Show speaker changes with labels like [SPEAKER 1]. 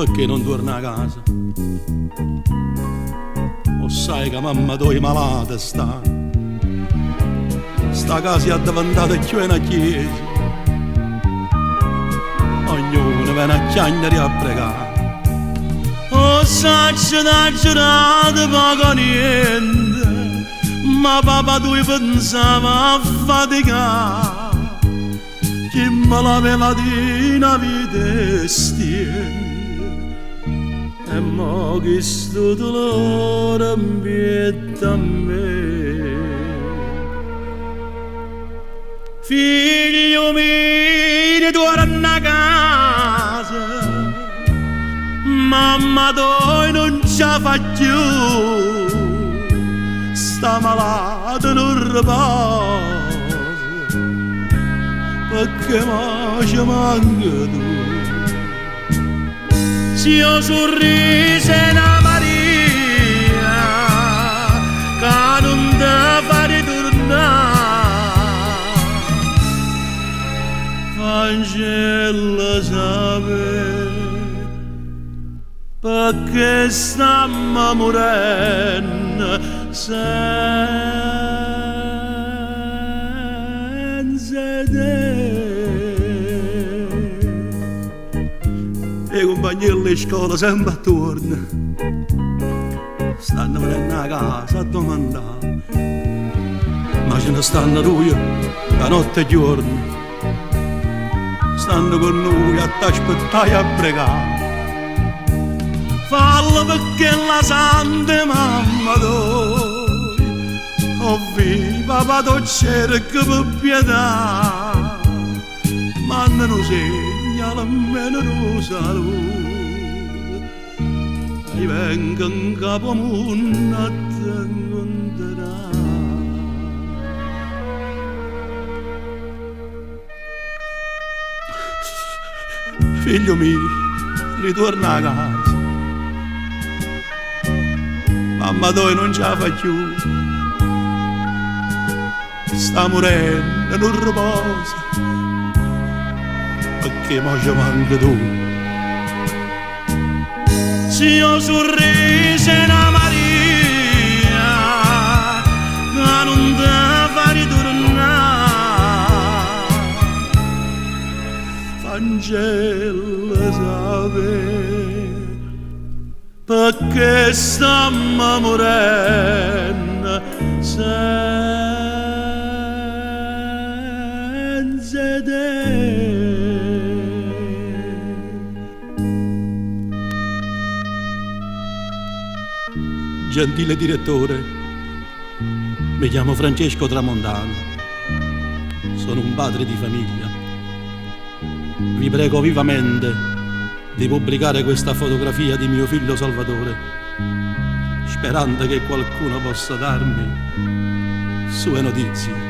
[SPEAKER 1] perché non torna a casa? O sai che mamma tua è malata sta casa è diventata più una chiesa, ognuno viene a chiagnare a pregare. O saccio da giurare poco niente, ma papà tu pensava a faticare, chi me l'aveva di una vita stiene, e mo che sto dolore ambietta a me. Figlio mio, torna a casa, mamma tua non ce la fa più, sta malata non riposa, perché mo ci manca tu. Se io sorriso una Maria, che non ti fa ritornare, Angela sape perché stiamo morendo senza te. E i compagni delle scuole sempre attorno stanno venendo a casa a domandare, ma ce ne stanno due da notte e giorno, stanno con noi a t'aspettare a pregare. Fallo perché la santa mamma tua, oh viva papà tu cerca per pietà, ma non segna almeno la salute, e venga in capo mondo a te incontrare. Figlio mio, ritorna a casa, mamma tua non ce la fa più, sta morendo, non riposa, perché mo ci manca tu. Se io sorriso una Maria, che non ti fa ritornare, Angela sape perché stiamo morendo senza te. Gentile direttore, mi chiamo Francesco Tramontano, sono un padre di famiglia. Vi prego vivamente di pubblicare questa fotografia di mio figlio Salvatore, sperando che qualcuno possa darmi sue notizie.